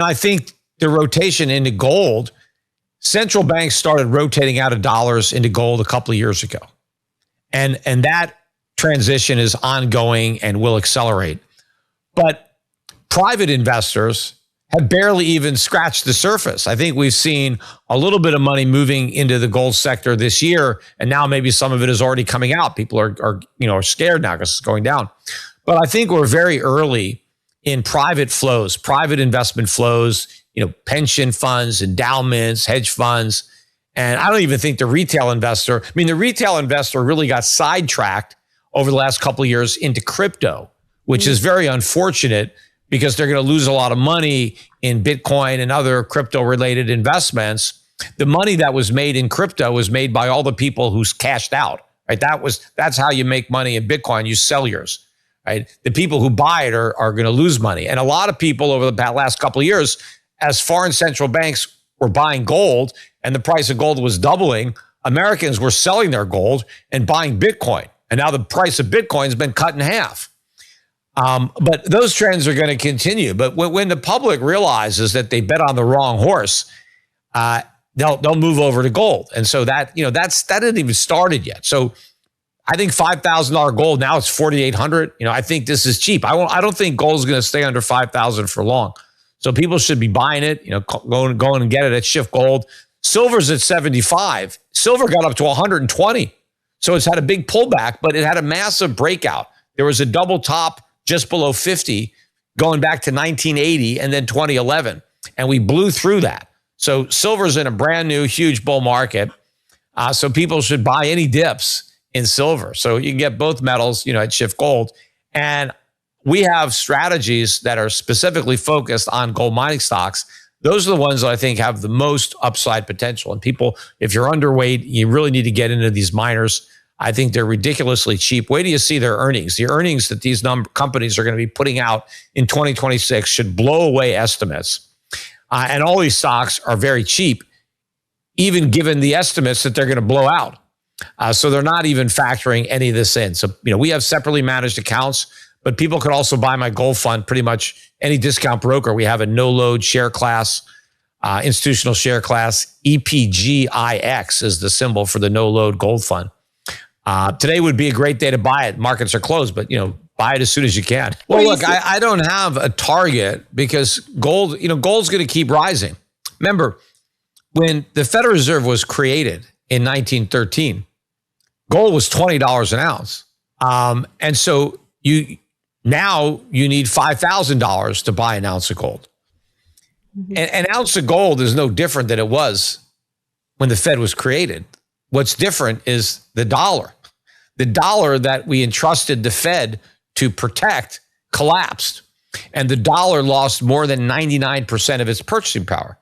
I think the rotation into gold, central banks started rotating out of dollars into gold a couple of years ago. And that transition is ongoing and will accelerate. But private investors have barely even scratched the surface. I think we've seen a little bit of money moving into the gold sector this year, and now maybe some of it is already coming out. People are scared now because it's going down. But I think we're very early in private flows, private investment flows, pension funds, endowments, hedge funds. And I don't even think the retail investor really got sidetracked over the last couple of years into crypto, which is very unfortunate because they're going to lose a lot of money in Bitcoin and other crypto-related investments. The money that was made in crypto was made by all the people who's cashed out, right? That's how you make money in Bitcoin. You sell yours, right? The people who buy it are going to lose money. And a lot of people over the last couple of years, as foreign central banks were buying gold and the price of gold was doubling, Americans were selling their gold and buying Bitcoin. And now the price of Bitcoin has been cut in half. But those trends are going to continue. But when the public realizes that they bet on the wrong horse, they'll move over to gold. And so that hasn't even started yet. So I think $5,000 gold, now it's $4,800. I think this is cheap. I don't think gold is going to stay under $5,000 for long. So people should be buying it, going and get it at Schiff Gold. Silver's at 75. Silver got up to 120. So it's had a big pullback, but it had a massive breakout. There was a double top just below 50 going back to 1980 and then 2011. And we blew through that. So silver's in a brand new, huge bull market. So people should buy any dips in silver. So you can get both metals, at Schiff Gold. And we have strategies that are specifically focused on gold mining stocks. Those are the ones that I think have the most upside potential. And people, if you're underweight, you really need to get into these miners. I think they're ridiculously cheap. Wait till you see their earnings. The earnings that these companies are going to be putting out in 2026 should blow away estimates. And all these stocks are very cheap, even given the estimates that they're going to blow out. So they're not even factoring any of this in. So, we have separately managed accounts, but people could also buy my gold fund, pretty much any discount broker. We have a no-load share class, institutional share class. EPGIX is the symbol for the no-load gold fund. Today would be a great day to buy it. Markets are closed, but, buy it as soon as you can. Well, look, I don't have a target because gold, gold's going to keep rising. Remember, when the Federal Reserve was created in 1913, gold was $20 an ounce. And so you need $5,000 to buy an ounce of gold. Mm-hmm. And an ounce of gold is no different than it was when the Fed was created. What's different is the dollar. The dollar that we entrusted the Fed to protect collapsed, and the dollar lost more than 99% of its purchasing power.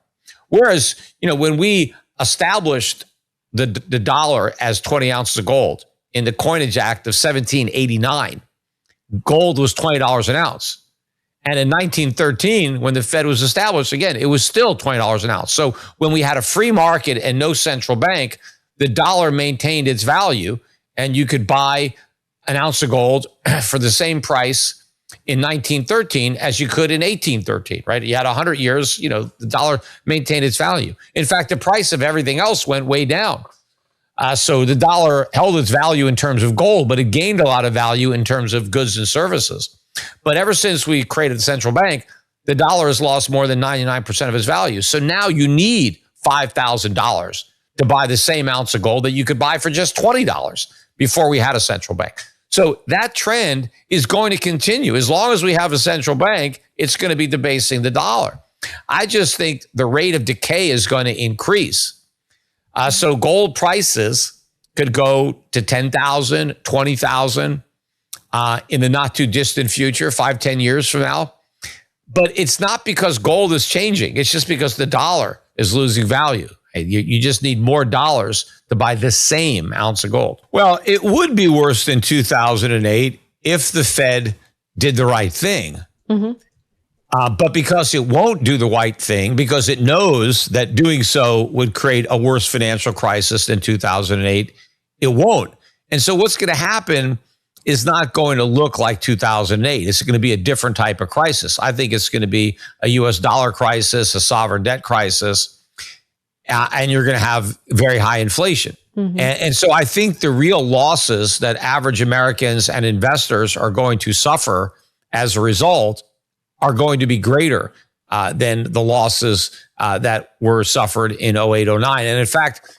Whereas, when we established the dollar as 20 ounces of gold in the Coinage Act of 1789, gold was $20 an ounce. And in 1913, when the Fed was established, again, it was still $20 an ounce. So when we had a free market and no central bank, the dollar maintained its value, and you could buy an ounce of gold for the same price in 1913 as you could in 1813, right? You had 100 years, the dollar maintained its value. In fact, the price of everything else went way down. So the dollar held its value in terms of gold, but it gained a lot of value in terms of goods and services. But ever since we created the central bank, the dollar has lost more than 99% of its value. So now you need $5,000 to buy the same ounce of gold that you could buy for just $20 before we had a central bank. So that trend is going to continue. As long as we have a central bank, it's going to be debasing the dollar. I just think the rate of decay is going to increase. So gold prices could go to 10,000, 20,000 in the not too distant future, 5-10 years from now. But it's not because gold is changing. It's just because the dollar is losing value. You just need more dollars to buy the same ounce of gold. Well, it would be worse than 2008 if the Fed did the right thing. Mm-hmm. But because it won't do the right thing, because it knows that doing so would create a worse financial crisis than 2008, it won't. And so what's going to happen is not going to look like 2008. It's going to be a different type of crisis. I think it's going to be a US dollar crisis, a sovereign debt crisis, and you're going to have very high inflation. And so I think the real losses that average Americans and investors are going to suffer as a result are going to be greater than the losses that were suffered in 08, 09. And in fact,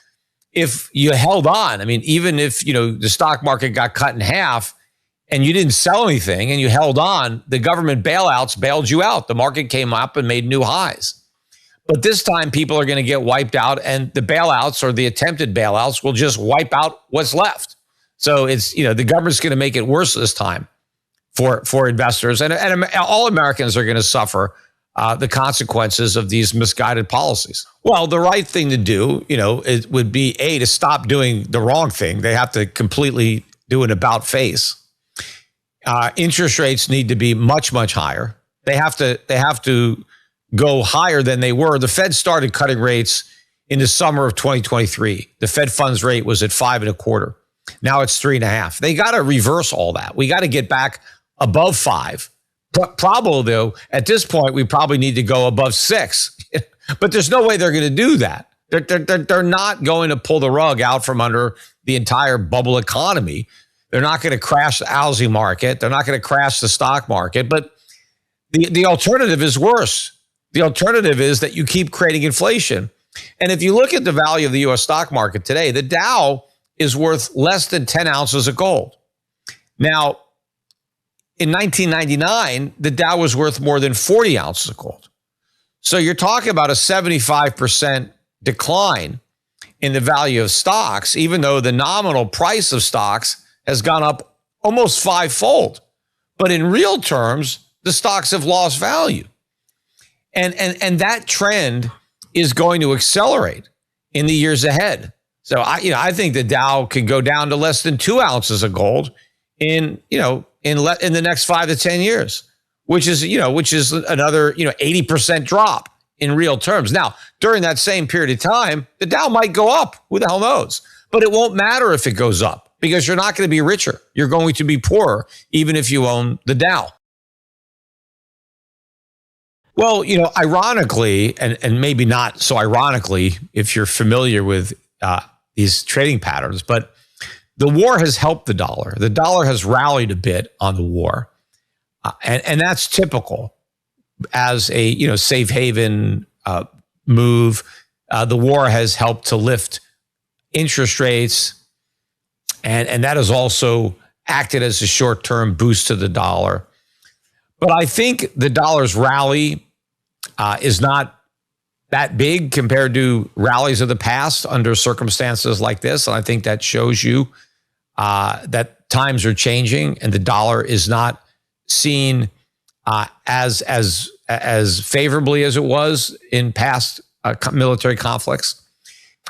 if you held on, I mean, even if, the stock market got cut in half and you didn't sell anything and you held on, the government bailouts bailed you out. The market came up and made new highs. But this time people are going to get wiped out, and the bailouts or the attempted bailouts will just wipe out what's left. So it's, the government's going to make it worse this time for investors, and all Americans are going to suffer the consequences of these misguided policies. Well, the right thing to do, it would be to stop doing the wrong thing. They have to completely do an about face. Interest rates need to be much, much higher. They have to go higher than they were. The Fed started cutting rates in the summer of 2023. The Fed funds rate was at 5.25. Now it's 3.5. They got to reverse all that. We got to get back above 5. Probably, though, at this point, we probably need to go above 6. But there's no way they're going to do that. They're not going to pull the rug out from under the entire bubble economy. They're not going to crash the housing market. They're not going to crash the stock market. But the alternative is worse. The alternative is that you keep creating inflation. And if you look at the value of the U.S. stock market today, the Dow is worth less than 10 ounces of gold. Now, in 1999, the Dow was worth more than 40 ounces of gold. So you're talking about a 75% decline in the value of stocks, even though the nominal price of stocks has gone up almost fivefold. But in real terms, the stocks have lost value. And that trend is going to accelerate in the years ahead. So I think the Dow can go down to less than 2 ounces of gold in the next 5 to 10 years, which is another 80% drop in real terms. Now, during that same period of time, the Dow might go up. Who the hell knows? But it won't matter if it goes up, because you're not going to be richer. You're going to be poorer, even if you own the Dow. Well, ironically, and maybe not so ironically, if you're familiar with these trading patterns, but the war has helped the dollar. The dollar has rallied a bit on the war, and that's typical as a safe haven move. The war has helped to lift interest rates, and that has also acted as a short-term boost to the dollar. But I think the dollar's rally is not that big compared to rallies of the past under circumstances like this. And I think that shows you that times are changing, and the dollar is not seen as favorably as it was in past military conflicts.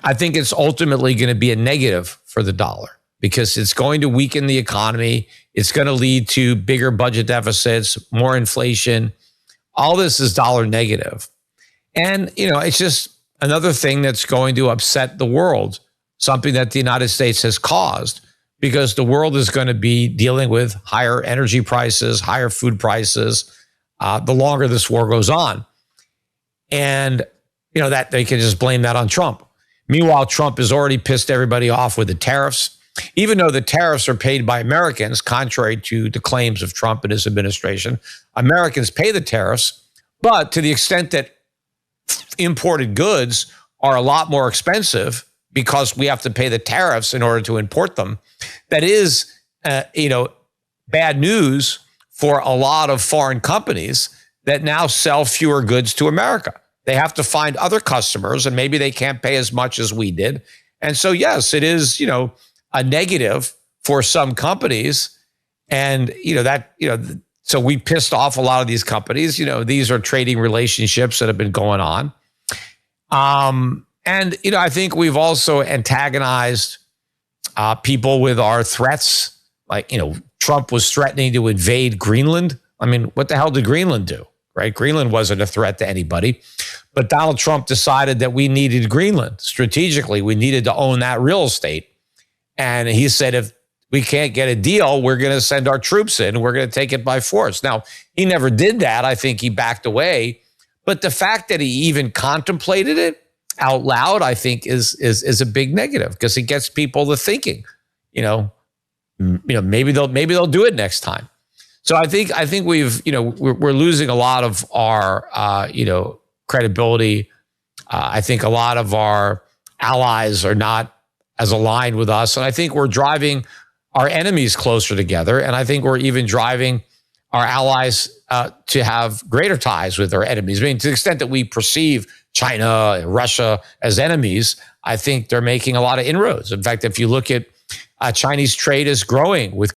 I think it's ultimately going to be a negative for the dollar, because it's going to weaken the economy. It's going to lead to bigger budget deficits, more inflation. All this is dollar negative. And, it's just another thing that's going to upset the world, something that the United States has caused, because the world is going to be dealing with higher energy prices, higher food prices, the longer this war goes on. And, that they can just blame that on Trump. Meanwhile, Trump has already pissed everybody off with the tariffs, even though the tariffs are paid by Americans, contrary to the claims of Trump and his administration. Americans pay the tariffs, but to the extent that imported goods are a lot more expensive because we have to pay the tariffs in order to import them, that is, bad news for a lot of foreign companies that now sell fewer goods to America. They have to find other customers, and maybe they can't pay as much as we did. And so, yes, it is, a negative for some companies. And, so we pissed off a lot of these companies. These are trading relationships that have been going on. And, I think we've also antagonized people with our threats. Like, Trump was threatening to invade Greenland. I mean, what the hell did Greenland do? Right? Greenland wasn't a threat to anybody. But Donald Trump decided that we needed Greenland. Strategically, we needed to own that real estate. And he said, if we can't get a deal, we're going to send our troops in. We're going to take it by force. Now, he never did that. I think he backed away. But the fact that he even contemplated it out loud, I think, is a big negative, because it gets people to thinking, maybe they'll do it next time. So I think we're losing a lot of our credibility. I think a lot of our allies are not as aligned with us, and I think we're driving our enemies closer together, and I think we're even driving our allies to have greater ties with their enemies. I mean, to the extent that we perceive China and Russia as enemies, I think they're making a lot of inroads. In fact, if you look at Chinese trade is growing with